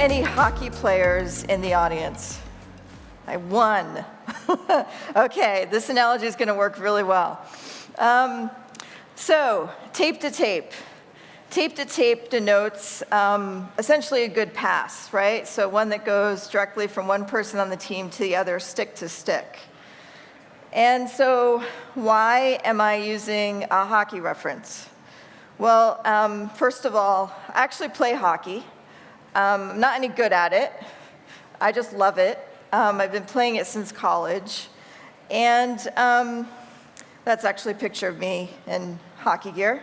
any hockey players in the audience? I won. Okay, this analogy is going to work really well. So, tape to tape. Tape to tape denotes essentially a good pass, right? So one that goes directly from one person on the team to the other, stick to stick. And so why am I using a hockey reference? Well, first of all, I actually play hockey. I'm not any good at it. I just love it. I've been playing it since college. And that's actually a picture of me in hockey gear.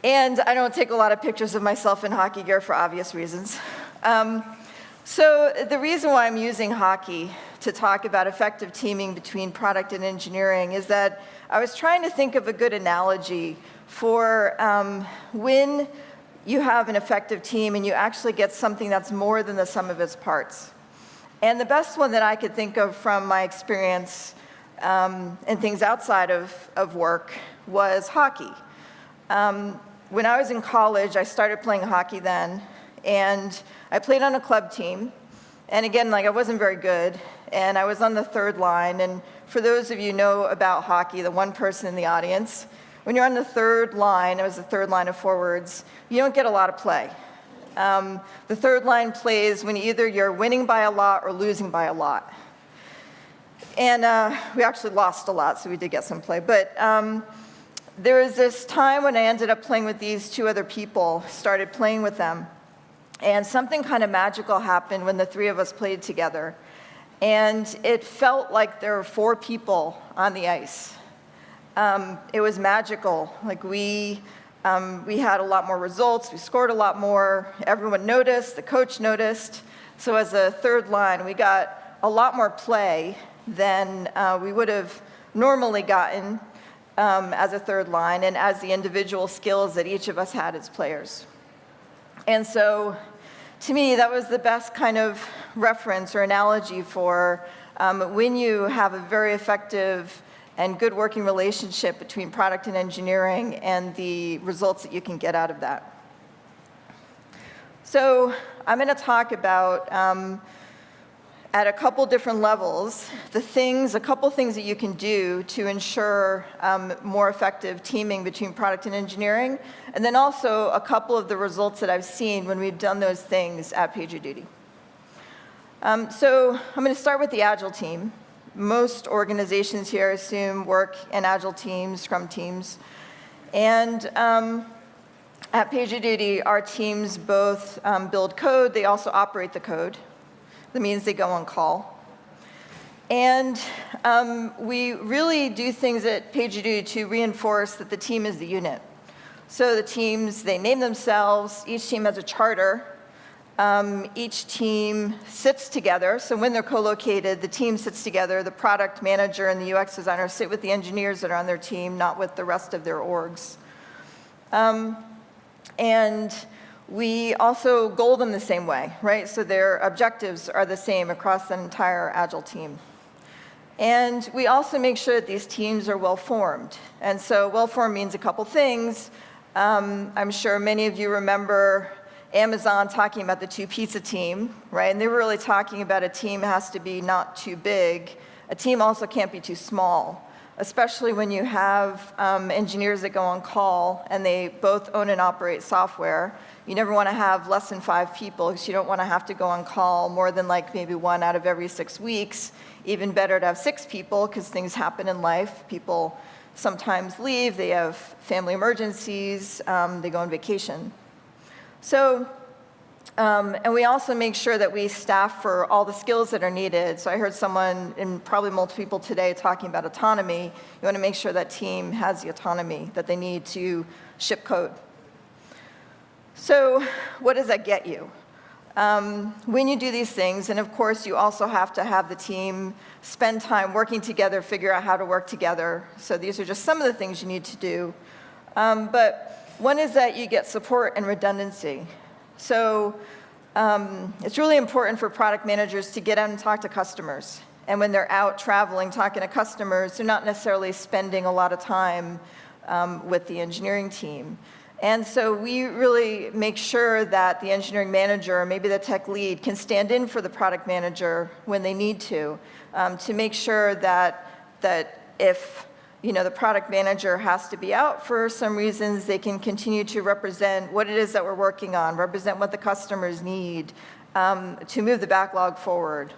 And I don't take a lot of pictures of myself in hockey gear for obvious reasons. So the reason why I'm using hockey to talk about effective teaming between product and engineering is that I was trying to think of a good analogy for when you have an effective team and you actually get something that's more than the sum of its parts. And the best one that I could think of from my experience and things outside of work was hockey. When I was in college, I started playing hockey then, and I played on a club team. And again, I wasn't very good, and I was on the third line. And for those of you who know about hockey, the one person in the audience, when you're on the third line, it was the third line of forwards, you don't get a lot of play. The third line plays when either you're winning by a lot or losing by a lot. And we actually lost a lot, so we did get some play. But there was this time when I ended up playing with these two other people, started playing with them, and something kind of magical happened when the three of us played together. And it felt like there were 4 people on the ice. It was magical. We had a lot more results, we scored a lot more, everyone noticed, the coach noticed. So as a third line, we got a lot more play than we would have normally gotten as a third line and as the individual skills that each of us had as players. And so, to me, that was the best kind of reference or analogy for when you have a very effective and good working relationship between product and engineering and the results that you can get out of that. So, I'm going to talk about at a couple different levels, a couple things that you can do to ensure more effective teaming between product and engineering, and then also a couple of the results that I've seen when we've done those things at PagerDuty. So I'm going to start with the Agile team. Most organizations here assume work in Agile teams, Scrum teams, and at PagerDuty, our teams both build code, they also operate the code. That means they go on call. And we really do things at PagerDuty to reinforce that the team is the unit. So the teams, they name themselves, each team has a charter, each team sits together. So when they're co-located, the team sits together, the product manager and the UX designer sit with the engineers that are on their team, not with the rest of their orgs. And we also goal them the same way, right? So their objectives are the same across the entire Agile team. And we also make sure that these teams are well-formed. And so well-formed means a couple things. I'm sure many of you remember Amazon talking about the 2-pizza team, right? And they were really talking about a team has to be not too big. A team also can't be too small, especially when you have engineers that go on call and they both own and operate software. You never want to have less than 5 people because you don't want to have to go on call more than maybe 1 out of every 6 weeks. Even better to have 6 people because things happen in life. People sometimes leave, they have family emergencies, they go on vacation. So, and we also make sure that we staff for all the skills that are needed. So I heard someone, and probably multiple people today, talking about autonomy. You want to make sure that team has the autonomy that they need to ship code. So what does that get you? When you do these things, and of course you also have to have the team spend time working together, figure out how to work together. So these are just some of the things you need to do. But one is that you get support and redundancy. So it's really important for product managers to get out and talk to customers. And when they're out traveling, talking to customers, they're not necessarily spending a lot of time with the engineering team. And so we really make sure that the engineering manager, or maybe the tech lead, can stand in for the product manager when they need to make sure that if the product manager has to be out for some reasons, they can continue to represent what it is that we're working on, represent what the customers need to move the backlog forward.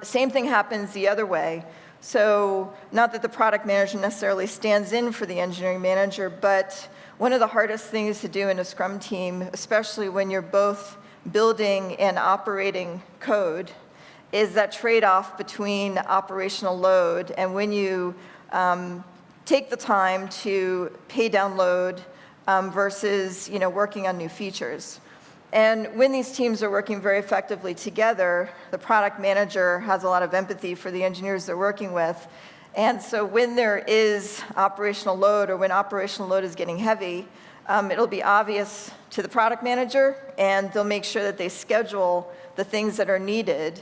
Same thing happens the other way. So not that the product manager necessarily stands in for the engineering manager, but one of the hardest things to do in a Scrum team, especially when you're both building and operating code, is that trade-off between operational load and when you take the time to pay down load versus working on new features. And when these teams are working very effectively together, the product manager has a lot of empathy for the engineers they're working with. And so when there is operational load, or when operational load is getting heavy, it'll be obvious to the product manager, and they'll make sure that they schedule the things that are needed.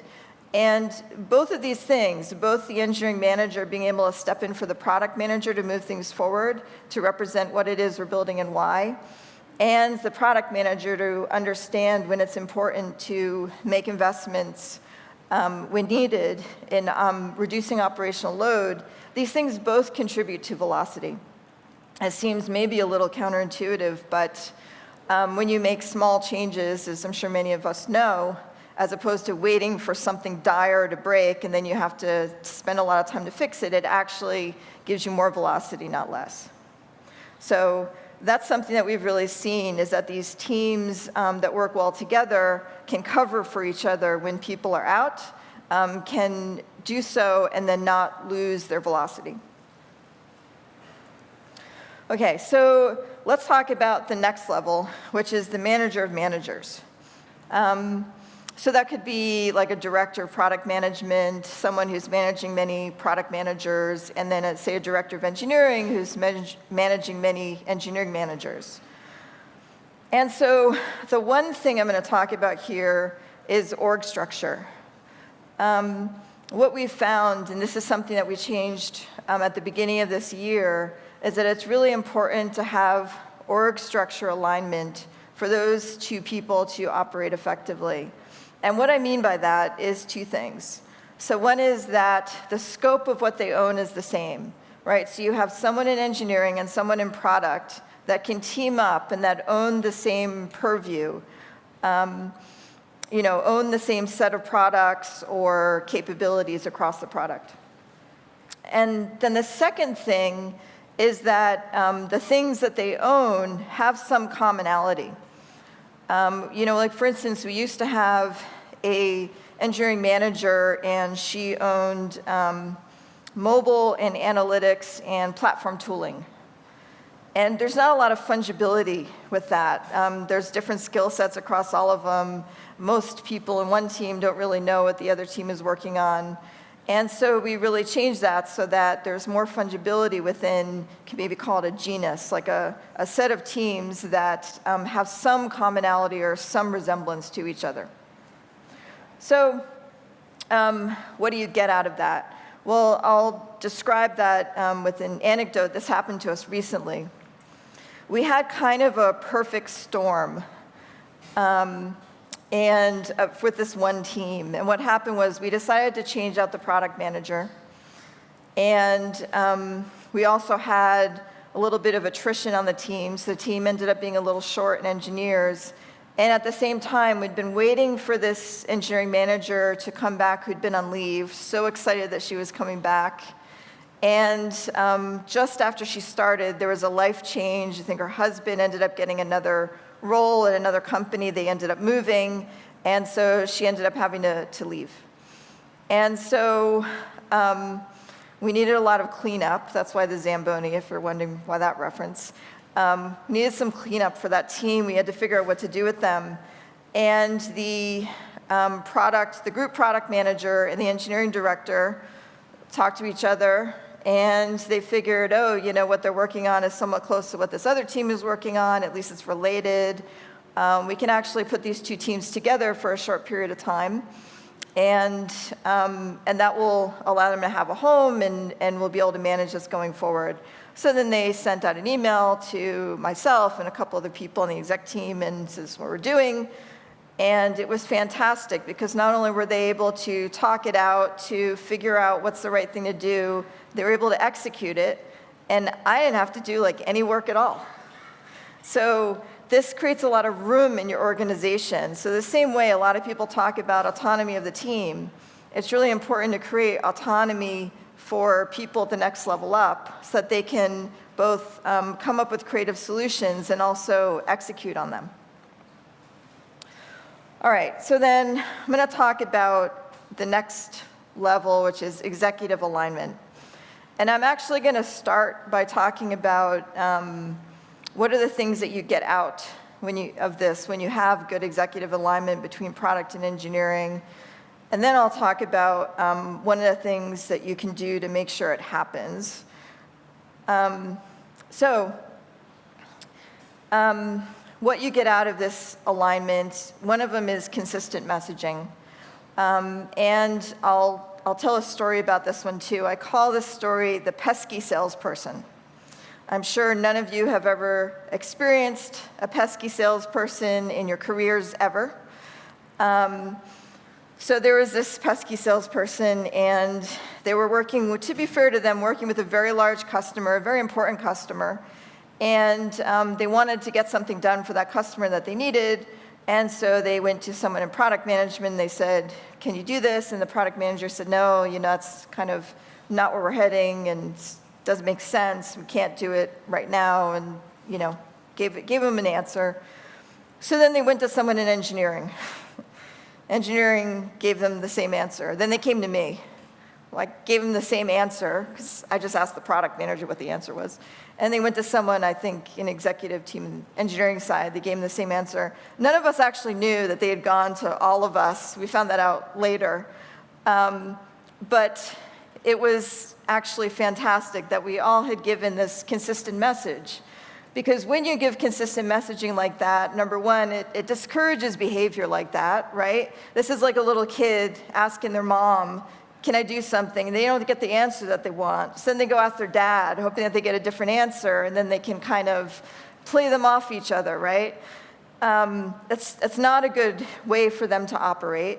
And both of these things, both the engineering manager being able to step in for the product manager to move things forward, to represent what it is we're building and why, and the product manager to understand when it's important to make investments when needed in reducing operational load, these things both contribute to velocity. It seems maybe a little counterintuitive, but when you make small changes, as I'm sure many of us know, as opposed to waiting for something dire to break and then you have to spend a lot of time to fix it, it actually gives you more velocity, not less. So that's something that we've really seen, is that these teams that work well together can cover for each other when people are out, can do so and then not lose their velocity. Okay, so let's talk about the next level, which is the manager of managers. So that could be like a director of product management, someone who's managing many product managers, and then say a director of engineering who's managing many engineering managers. And so the one thing I'm going to talk about here is org structure. What we've found, and this is something that we changed at the beginning of this year, is that it's really important to have org structure alignment for those two people to operate effectively. And what I mean by that is two things. So one is that the scope of what they own is the same, right? So you have someone in engineering and someone in product that can team up and that own the same purview, own the same set of products or capabilities across the product. And then the second thing is that the things that they own have some commonality. Like for instance, we used to have a engineering manager, and she owned mobile and analytics and platform tooling. And there's not a lot of fungibility with that. There's different skill sets across all of them. Most people in one team don't really know what the other team is working on. And so we really changed that so that there's more fungibility within, can maybe call it a genus, like a set of teams that have some commonality or some resemblance to each other. So what do you get out of that? Well, I'll describe that with an anecdote. This happened to us recently. We had kind of a perfect storm with this one team. And what happened was we decided to change out the product manager. And we also had a little bit of attrition on the team. So the team ended up being a little short in engineers. And at the same time, we'd been waiting for this engineering manager to come back who'd been on leave, so excited that she was coming back. And just after she started, there was a life change. I think her husband ended up getting another role at another company. They ended up moving, and so she ended up having to leave. And so we needed a lot of cleanup. That's why the Zamboni, if you're wondering why that reference. We needed some cleanup for that team. We had to figure out what to do with them. And the group product manager and the engineering director talked to each other, and they figured, what they're working on is somewhat close to what this other team is working on, at least it's related. We can actually put these two teams together for a short period of time, and that will allow them to have a home, and we'll be able to manage this going forward. So then they sent out an email to myself and a couple other people on the exec team, and this is what we're doing. And it was fantastic because not only were they able to talk it out, to figure out what's the right thing to do, they were able to execute it, and I didn't have to do like any work at all. So this creates a lot of room in your organization. So the same way a lot of people talk about autonomy of the team, it's really important to create autonomy for people at the next level up so that they can both come up with creative solutions and also execute on them. All right, so then I'm going to talk about the next level, which is executive alignment. And I'm actually going to start by talking about what are the things that you get out when you have good executive alignment between product and engineering. And then I'll talk about one of the things that you can do to make sure it happens. What you get out of this alignment, one of them is consistent messaging. And I'll tell a story about this one too. I call this story the pesky salesperson. I'm sure none of you have ever experienced a pesky salesperson in your careers ever. So there was this pesky salesperson, and they were working, to be fair to them, working with a very large customer, a very important customer. And they wanted to get something done for that customer that they needed. And so they went to someone in product management, and they said, can you do this? And the product manager said, no, that's kind of not where we're heading, and it doesn't make sense. We can't do it right now, and gave them an answer. So then they went to someone in engineering. Engineering gave them the same answer. Then they came to me. Well, I gave them the same answer, because I just asked the product manager what the answer was. And they went to someone, I think, in executive team, engineering side. They gave them the same answer. None of us actually knew that they had gone to all of us. We found that out later. But it was actually fantastic that we all had given this consistent message. Because when you give consistent messaging like that, number one, it discourages behavior like that, right? This is like a little kid asking their mom, can I do something? And they don't get the answer that they want. So then they go ask their dad, hoping that they get a different answer, and then they can kind of play them off each other, right? That's not a good way for them to operate.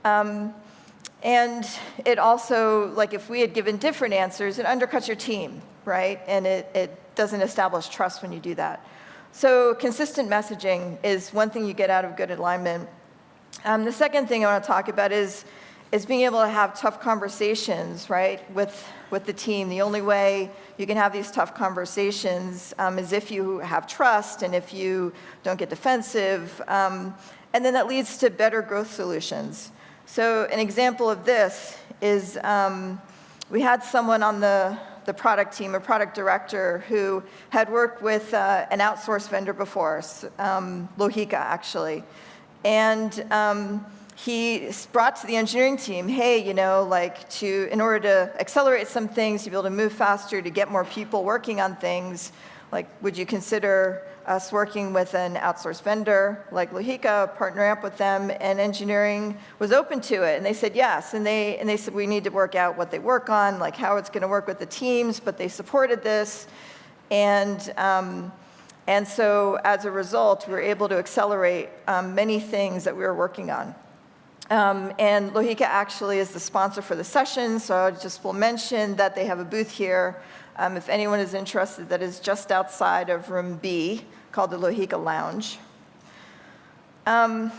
And it also, like if we had given different answers, it undercuts your team, right? And it doesn't establish trust when you do that. So consistent messaging is one thing you get out of good alignment. The second thing I want to talk about is being able to have tough conversations, right, with the team. The only way you can have these tough conversations is if you have trust and if you don't get defensive. And then that leads to better growth solutions. So an example of this is we had someone on the product team, a product director, who had worked with an outsourced vendor before, Lohika, actually. And he brought to the engineering team, hey, in order to accelerate some things, to be able to move faster, to get more people working on things, would you consider us working with an outsourced vendor like Lohika, partnering up with them? And engineering was open to it, and they said yes. And they said we need to work out what they work on, how it's going to work with the teams, but they supported this. And so as a result, we were able to accelerate many things that we were working on. And Lohika actually is the sponsor for the session, so I just will mention that they have a booth here. If anyone is interested, that is just outside of room B, called the Lohika Lounge. And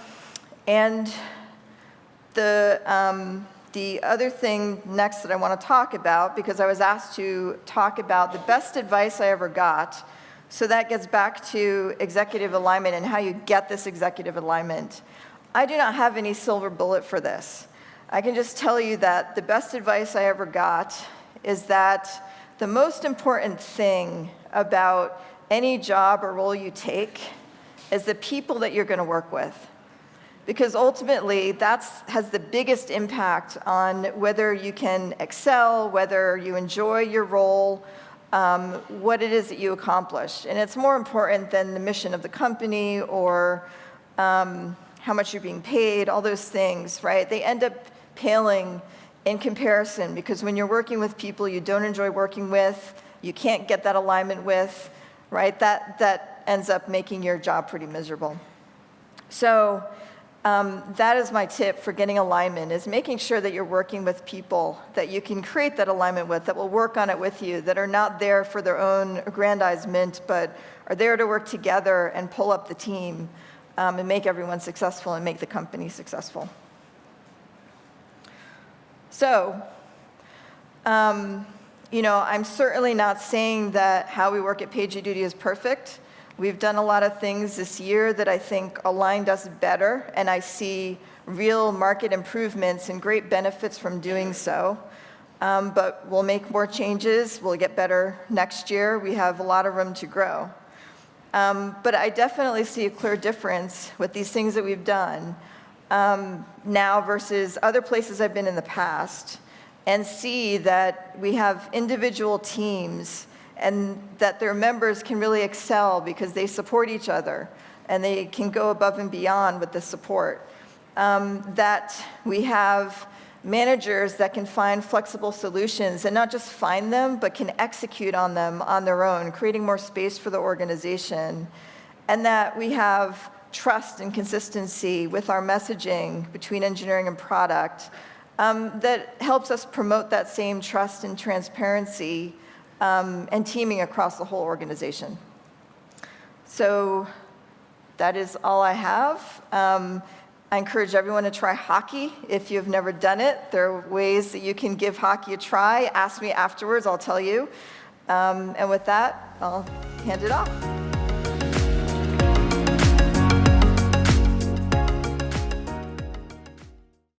the other thing next that I want to talk about, because I was asked to talk about the best advice I ever got, so that gets back to executive alignment and how you get this executive alignment. I do not have any silver bullet for this. I can just tell you that the best advice I ever got is that the most important thing about any job or role you take is the people that you're going to work with. Because ultimately, that has the biggest impact on whether you can excel, whether you enjoy your role, what it is that you accomplish. And it's more important than the mission of the company or how much you're being paid, all those things, right? They end up paling in comparison, because when you're working with people you don't enjoy working with, you can't get that alignment with, right? That ends up making your job pretty miserable. So that is my tip for getting alignment, is making sure that you're working with people that you can create that alignment with, that will work on it with you, that are not there for their own aggrandizement, but are there to work together and pull up the team and make everyone successful and make the company successful. So, I'm certainly not saying that how we work at PagerDuty is perfect. We've done a lot of things this year that I think aligned us better, and I see real market improvements and great benefits from doing so. But we'll make more changes. We'll get better next year. We have a lot of room to grow. But I definitely see a clear difference with these things that we've done now versus other places I've been in the past, and see that we have individual teams and that their members can really excel because they support each other and they can go above and beyond with the support. That we have managers that can find flexible solutions and not just find them, but can execute on them on their own, creating more space for the organization. And that we have trust and consistency with our messaging between engineering and product that helps us promote that same trust and transparency and teaming across the whole organization. So that is all I have. I encourage everyone to try hockey if you've never done it. There are ways that you can give hockey a try. Ask me afterwards, I'll tell you. And with that, I'll hand it off.